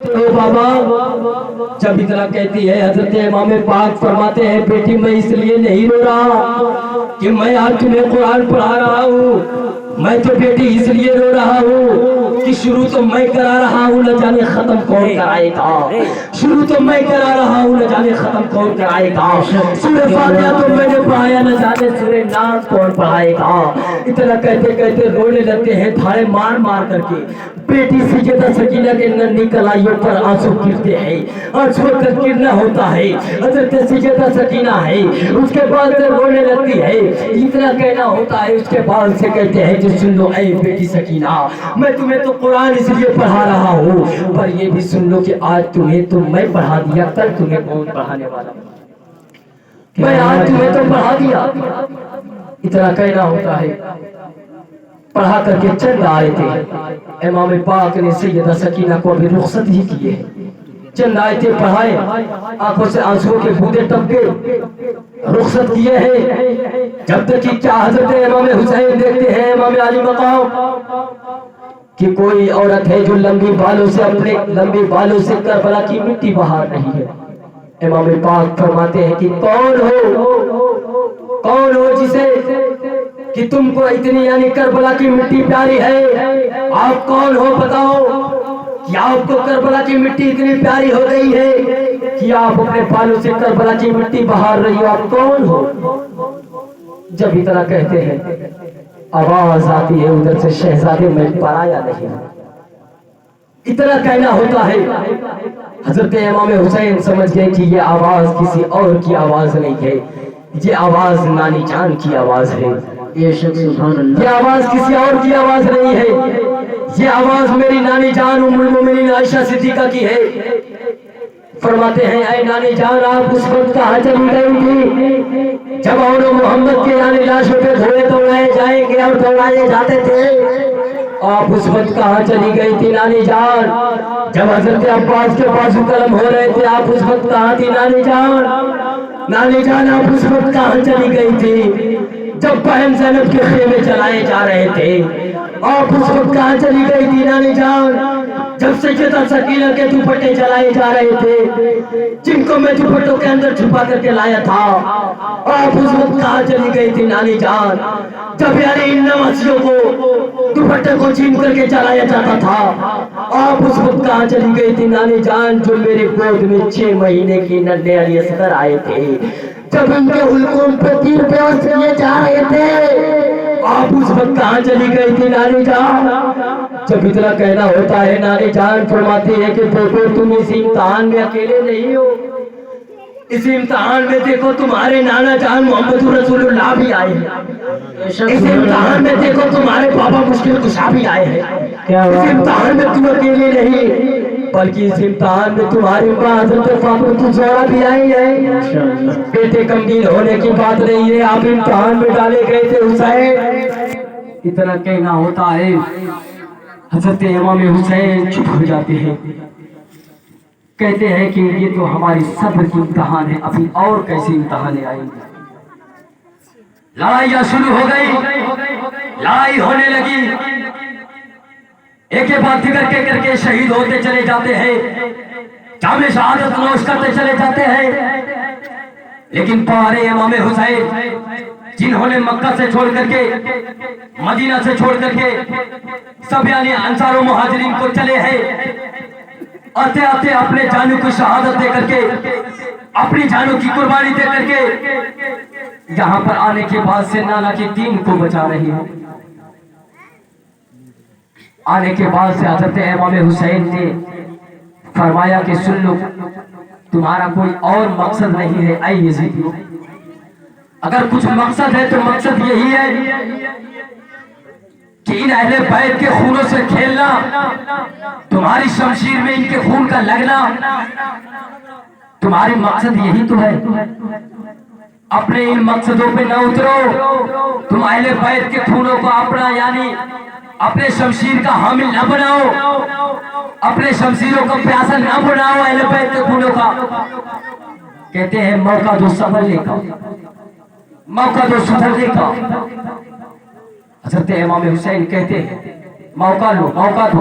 तो बाबा जब इतना कहती है हजरत इमाम पाक फरमाते हैं बेटी मैं इसलिए नहीं रो रहा कि मैं आज तुम्हें कुरान पढ़ा रहा हूँ, मैं तो बेटी इसलिए रो रहा हूँ कि शुरू तो मैं करा रहा हूँ, न जाने खत्म कौन कराएगा। शुरू तो मैं करा रहा हूँ, न जाने खत्म कौन कराएगा। सूरह फातिहा तो मैंने पढ़ाया, न जाने सूरह नास कौन पढ़ाएगा। इतना कहते कहते रोने लगते हैं धारे मार मार करके। बेटी सैयदा सकीना के नन्ही कलाइयों पर आंसू गिरते हैं, आंसू का गिरना होता है। हजरत सैयदा सकीना है, उसके बाद से रोने लगती है। इतना कहना होता है, उसके बाद से कहते हैं कि सुन लो ऐ बेटी सकीना, मैं तुम्हें तो कुरान इसलिए पढ़ा रहा हूँ, पर ये भी सुन लो कि आज तुम्हें तो मैं पढ़ा दिया, कल तुम्हें कौन पढ़ाने वाला। मैं आज तुम्हें तो पढ़ा दिया। इतना कहना होता है। पढ़ा करके चंद आए थे। इमाम पाक ने सैयदा सकीना को अभी रुखसत ही किए, चंद आए थे पढ़ाए, आंखों से आंसुओं के बूंदे टपके, रुखसत किए हैं। जब तक कि क्या हजरत इमाम हुसैन देखते हैं इमाम अली मकाम कि कोई औरत है जो लंबी बालों से अपने लंबी बालों से करबला की मिट्टी बहा रही है। इमाम पाक फरमाते हैं कि कौन हो जिसे कि तुमको इतनी यानी करबला की मिट्टी प्यारी है, आप कौन हो बताओ कि आपको करबला की मिट्टी इतनी प्यारी हो गई है कि आप अपने बालों से करबला की मिट्टी बहार रही हो, आप कौन हो। जब इतना कहते हैं आवाज आती है उधर से शहजादे में पराया नहीं। इतना कहना होता है, हजरत इमाम हुसैन समझ गए कि ये आवाज किसी और की आवाज नहीं है, ये आवाज नानी जान की आवाज है। ये आवाज किसी और की आवाज नहीं है, ये आवाज मेरी नानी जान उम्मुल मोमिनीन आयशा सिद्दीका की है। फरमाते हैं ऐ नानी जान, आप उस वक्त कहाँ चली गई थी जब और मोहम्मद के यानी लाशों पे घोड़े दौड़ाए जाएंगे और दौड़ाए जाते थे, आप उस वक्त कहाँ चली गई थी नानी जान। जब हजरत अब्बास के बाजू कलम हो रहे थे, आप उस वक्त कहाँ थी नानी जान। नानी जान आप उस वक्त कहाँ चली गई थी जब बहन ज़ैनब के खेमे चलाए जा रहे थे, आप उस वक्त कहाँ चली गई थी नानी जान जब सैयदा सकीना के दुपट्टे चलाए जा रहे थे, जिनको मैं दुपट्टों के अंदर छुपा करके लाया था। आप उस वक्त कहाँ चली गई थी नानी जान जब यानी इन नवासियों को दुपट्टे को छीन करके चलाया जाता था। आप उस वक्त कहाँ चली गई थी नानी जान जो मेरे गोद में 6 महीने की नन्हे अली असगर आए थे, जब उनके हुल्कुम पे तीर प्यास लिए जा रहे थे। आप उस वक्त कहाँ चली गई थी नानी जान। जब इतना कहना होता है, नानी जान फरमाती है कि देखो तुम इस इम्तिहान में अकेले नहीं हो, इस इम्तिहान में देखो तुम्हारे नाना जान मोहम्मद रसूलुल्लाह भी आए हैं, इस इम्तिहान में देखो तुम्हारे बाबा मुश्किल कुशा भी आए हैं। इस इम्तिहान में तुम अकेले नहीं बल्कि इस इम्तिहान में तुम्हारी मां हजरत फातिमा ज़हरा भी आई है। बेटे कमगीन होने की बात नहीं है, आप इम्तिहान में डाले गए थे हुसैन। इतना कहना होता है, हजरत इमाम हुसैन चुप हो जाते हैं, कहते हैं कि ये तो हमारी सब्र की इम्तिहान है, अभी और कैसे इम्तिहान आएंगे। लड़ाइयां शुरू हो गई, लड़ाई होने लगी, एक के बाद दिगर के करके शहीद होते चले जाते हैं, जामे शहादत नोश करते चले जाते हैं। लेकिन पारे इमाम हुसैन जिन्होंने मक्का से छोड़ करके मदीना से छोड़ करके सब यानी अंसार और मुहाजिरीन को चले हैं, आते आते अपने जानों की शहादत दे करके, अपनी जानों की कुर्बानी दे करके यहाँ पर आने के बाद से नाना के दीन को बचा रही है। आने के बाद से हजरत इमाम हुसैन ने फरमाया कि सुन लो, तुम्हारा कोई और मकसद नहीं है ऐ यजीदियों, अगर कुछ मकसद है तो मकसद यही है कि इन अहले बैत के खूनों से खेलना, तुम्हारी शमशीर में इनके खून का लगना, तुम्हारी मकसद यही तो है। अपने इन मकसदों पे न उतरो, तुम अहले बैत के खूनों को अपना यानी अपने शमशीर का हामिल न बनाओ, अपने शमशीरों को प्यासा न बनाओ अहले बैत के खूनों का। कहते हैं मौका दो संभलने का, मौका दो सुधरने का। हजरत इमाम हुसैन कहते हैं मौका लो, मौका दो।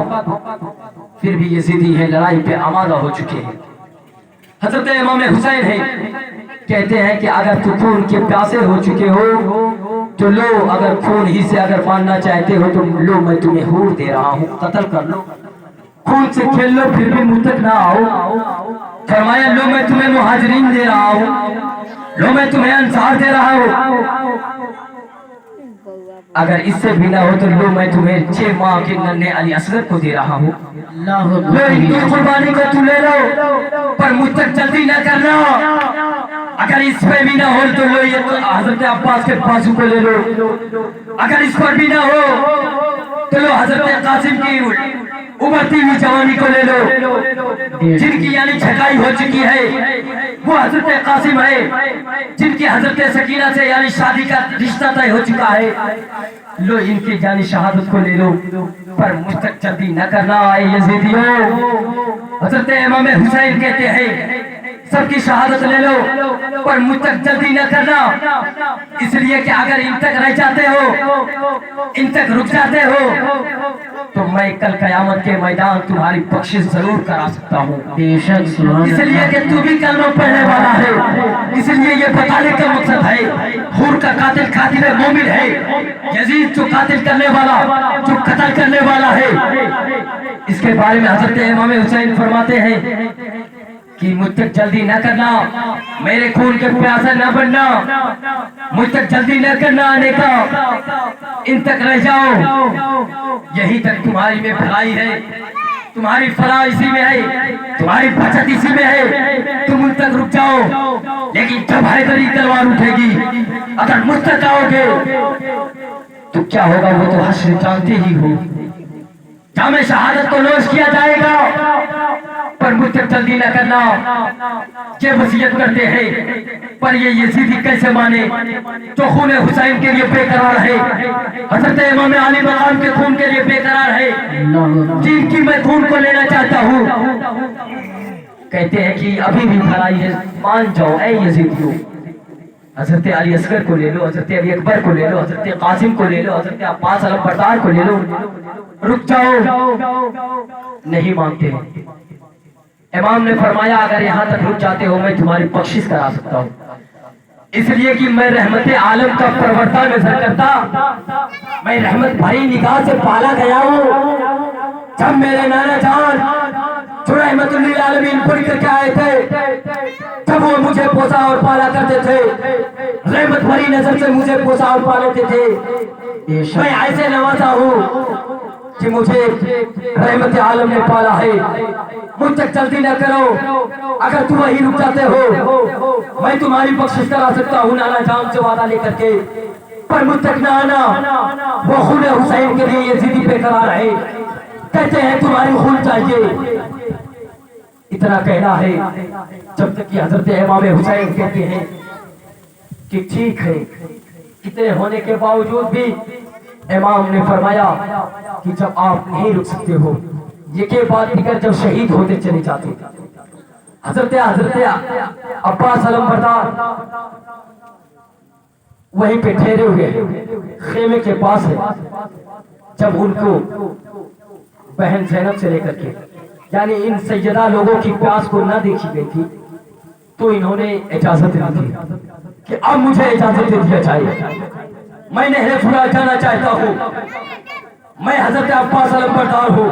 फिर भी यजीदी है, लड़ाई पे आमादा हो चुके हैं। हजरत इमाम हुसैन है, कहते हैं कि अगर तू खून के प्यासे हो चुके हो तो लो, अगर खून ही से अगर मानना चाहते हो तो लो, मैं तुम्हें हूर दे रहा हूँ, कत्ल कर लो, खून से खेल लो, फिर भी मुझ तक ना आओ। फरमाया लो मैं तुम्हें मुहाजिरीन दे रहा हूँ, लो मैं तुम्हें अंसार दे रहा हूँ, अगर इससे भी ना हो तो लो मैं तुम्हें 6 माह के नन्हे अली असगर को दे रहा हूँ, लो इनकी कुर्बानी को तू ले लो, पर मुझ तक जल्दी ना करना। अगर इस पे भी ना हो तो लो ये हजरत अब्बास के बाजू को ले लो, अगर इस पर भी ना हो तो लो हजरत कासिम की उभरती हुई जवानी को ले लो, जिनकी यानी छटाई हो चुकी है, वो हजरत कासिम है, जिनकी हजरत सकीना से यानी शादी का रिश्ता तय हो चुका है, लो इनकी जानी शहादत को ले लो, पर मुझ तक जल्दी न करना। यजीदियों, हजरत इमाम हुसैन कहते हैं सबकी शहादत ले लो, पर मुझ तक जल्दी न करना, इसलिए कि अगर इन तक रह जाते हो, इन तक रुक जाते हो तो मैं कल कयामत के मैदान तुम्हारी बख्शिश जरूर करा सकता हूँ। इसलिए कि तू भी कलमा पढ़ने वाला है, इसलिए ये बताने का मकसद है हुर का कातिल कातिल मोमिन है, यजीद जो कातिल करने वाला, जो कत्ल करने वाला है, इसके बारे में हजरत इमाम हुसैन फरमाते हैं कि मुझ तक जल्दी न करना, मेरे खून के प्यासा न बनना, मुझ तक जल्दी न करना आने का, इन तक रह जाओ, यही तक तुम्हारी में भलाई है, तुम्हारी फलाह इसी में है, तुम्हारी बचत इसी में है, तुम उन तक रुक जाओ। लेकिन जब हैदरी तलवार उठेगी, अगर मुझ तक आओगे तो क्या होगा वो तो हश्र जानते ही हो, जामे शहादत को नोश किया जाएगा, पर मुझ तक जल्दी न करना, ये वसीयत करते हैं। पर ये यजीदी कैसे माने जो खून हुसैन के लिए बेकरार है, हजरत इमाम अली मकाम के खून के लिए बेकरार है, जिनकी मैं खून को लेना चाहता हूँ। कहते हैं कि अभी भी भलाई है, मान जाओ ऐ यजीदियों, हजरत अली असगर को ले लो, हजरत अली अकबर को ले लो, हजरत कासिम को ले लो, हजरत अब्बास अलमबरदार को ले लो, रुक जाओ, नहीं मानते। इमाम ने फरमाया अगर यहाँ तक रुक जाते हो मैं तुम्हारी बख्शिश करा सकता हूँ, इसलिए कि मैं रहमत आलम का प्रवक्ता नजर करता, मैं रहमत भाई निगाह से पाला गया हूँ। जब मेरे नाना जान जो रहमतुल लिल आलमीन पढ़ करके आए थे, जब वो मुझे पोसा और पाला करते थे, रहमत भरी नजर से मुझे पोसा और पालते थे, मैं ऐसे नवाजा हूँ कि मुझे रहमत आलम ने पाला है। मुझ तक जल्दी न करो, अगर तुम वहीं रुक जाते हो मैं तुम्हारी बख्शिश करा सकता हूँ नाना जान से वादा लेकर के, पर मुझ तक न आना, वो खून हुसैन के लिए यजीदी बेकरार है, कहते हैं तुम्हारी खून चाहिए। इतना कहना है जब तक कि हजरत इमाम हुसैन कहते हैं कि ठीक है। इतने होने के बावजूद भी इमाम ने फरमाया कि जब आप नहीं रुक सकते हो, ये के बाद दिगर जब शहीद होते चले जाते, हजरत अब्बास अलमबरदार वहीं पे ठहरे हुए खेमे के पास है। जब उनको बहन ज़ैनब से लेकर के यानी इन सैयदा लोगों की प्यास को न देखी गई थी, तो इन्होंने इजाजत दी थी कि अब मुझे इजाजत दे दिया जाए, मैं नहरे फुरात जाना चाहता हूँ, मैं हजरत अब्बास अलमबरदार हूँ,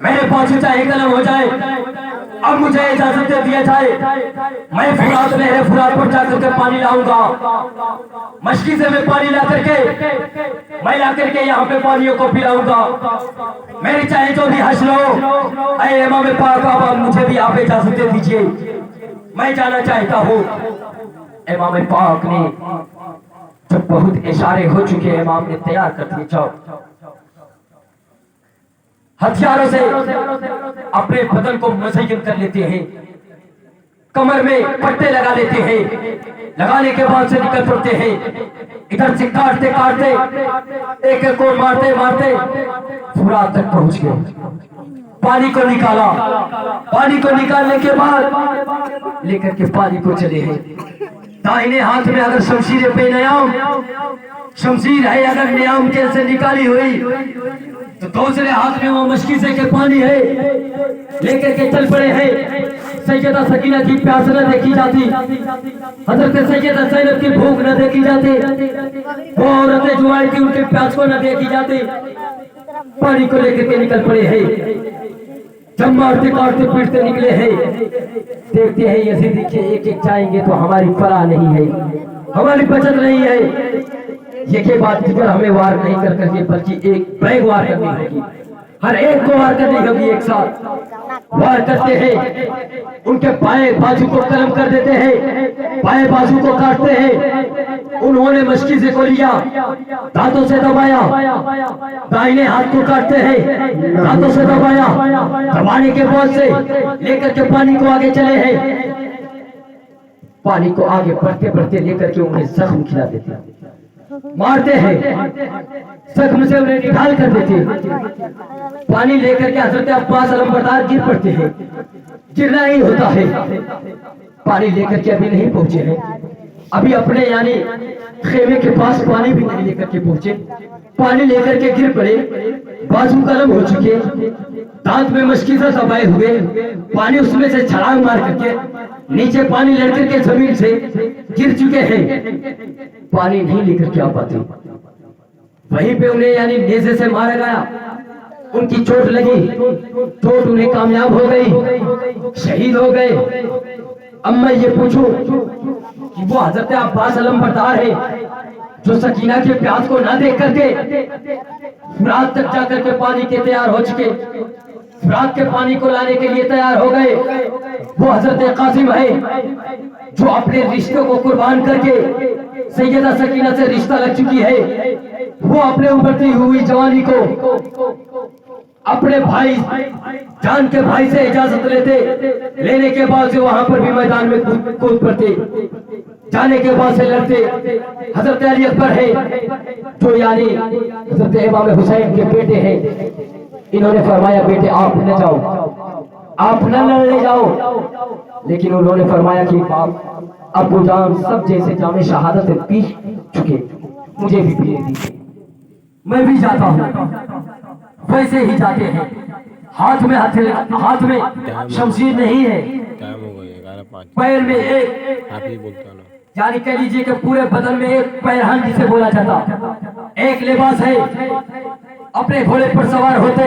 मेरे पास चाहे कलम हो जाए, अब मुझे इजाजत दे दिया जाए, मैं फुरात नहरे फुरात पर जाकर के पानी लाऊंगा, मशकी से मैं पानी ला करके मैं ला करके यहाँ पे पानियों को पिलाऊंगा, मेरी चाहे जो भी हश लो, ऐ इमाम पाक अब मुझे भी आप इजाजत दे दीजिए, मैं जाना चाहता हूँ। इमाम पाक ने जब बहुत इशारे हो चुके, इमाम ने तैयार कर दिए, जाओ हथियारों से अपने बदन को मुज़य्यन कर लेते हैं, कमर में पट्टे लगा लेते हैं, लगाने के बाद से निकल पड़ते हैं, इधर से काटते काटते एक एक को मारते मारते फुरात तक पहुंच गए। पानी को निकाला, पानी को निकालने के बाद लेकर के पानी को चले हैं। दाहिने हाथ में अगर शमशीर पे नयाम शमशीर है, अगर नियाम के से निकाली हुई तो दूसरे हाथ में वो मशकीज़े के पानी है, लेकर के चल पड़े हैं। सैयदा सकीना की प्यास न देखी जाती, हजरत सैयदा ज़ैनब की भूख न देखी जाती, वो औरतें जो आई थी उनके प्यास को न देखी जाती, पानी को लेकर के निकल पड़े हैं। जब मारते काटते पीटते निकले हैं, देखते हैं यजीदी के एक एक जाएंगे तो हमारी फलाह नहीं है, हमारी बचत नहीं है। ये के बाद फिर हमें वार नहीं कर करके बल्कि एक बैग वार करनी होगी, हर एक को वार करनी होगी। एक साथ वार करते हैं, उनके बाएं बाजू को कलम कर देते हैं, बाएं बाजू को काटते हैं। उन्होंने मशकीज़े को लिया, दांतों से दबाया, दाहिने हाथ को काटते हैं, दांतों से दबाया, दबाने के बाद से लेकर के पानी को आगे चले हैं। पानी को आगे बढ़ते बढ़ते लेकर के उन्हें जख्म खिला देते हैं, मारते हैं, जख्म से उन्हें निकाल कर देते हैं। पानी लेकर के हजरत अब्बास अलंबरदार गिर पड़ते हैं, गिरना ही होता है। पानी लेकर के अभी नहीं पहुंचे हैं, अभी अपने यानी खेमे के पास पानी भी नहीं लेकर के पहुंचे, पानी लेकर के गिर पड़े, बाजू कलम हो चुके, दांत में मशकीज़ा दबाए हुए, पानी उसमें से छलांग मार करके नीचे पानी लड़कर के जमीन से गिर चुके हैं, पानी नहीं लेकर के आ पाते। वहीं पे उन्हें यानी नेज़े से मारा गया, उनकी चोट लगी, चोट उन्हें कामयाब हो गई, शहीद हो गए। अब मैं ये पूछूं कि वो हजरत अब्बास अलंबरदार है जो सकीना के प्यास को ना देख करके फुरात तक जाकर के पानी के तैयार हो चुके, फुरात के पानी को लाने के लिए तैयार हो गए। वो हजरत कासिम है जो अपने रिश्तों को कुर्बान करके सैयदा सकीना से रिश्ता लग चुकी है। वो अपने उभरती हुई जवानी को अपने भाई जान के भाई से इजाजत लेने के बाद से वहां पर भी मैदान में कूद पड़ते, जाने के बाद से लड़ते। हजरत अली अकबर है जो यानी हजरत इमाम हुसैन के बेटे हैं, इन्होंने फरमाया बेटे आप न जाओ, आप न लड़ने जाओ, लेकिन उन्होंने फरमाया कि बाप अब्बू जान सब जैसे जामे शहादत पी चुके, मुझे भी पी दीजिए, मैं भी जाता हूँ। वैसे ही जाते हैं, हाथ में शमशीर नहीं है, पैर में एक यानी कह लीजिए कि पूरे बदन में एक पैरहन जिसे बोला जाता, एक लिबास है। अपने घोड़े पर सवार होते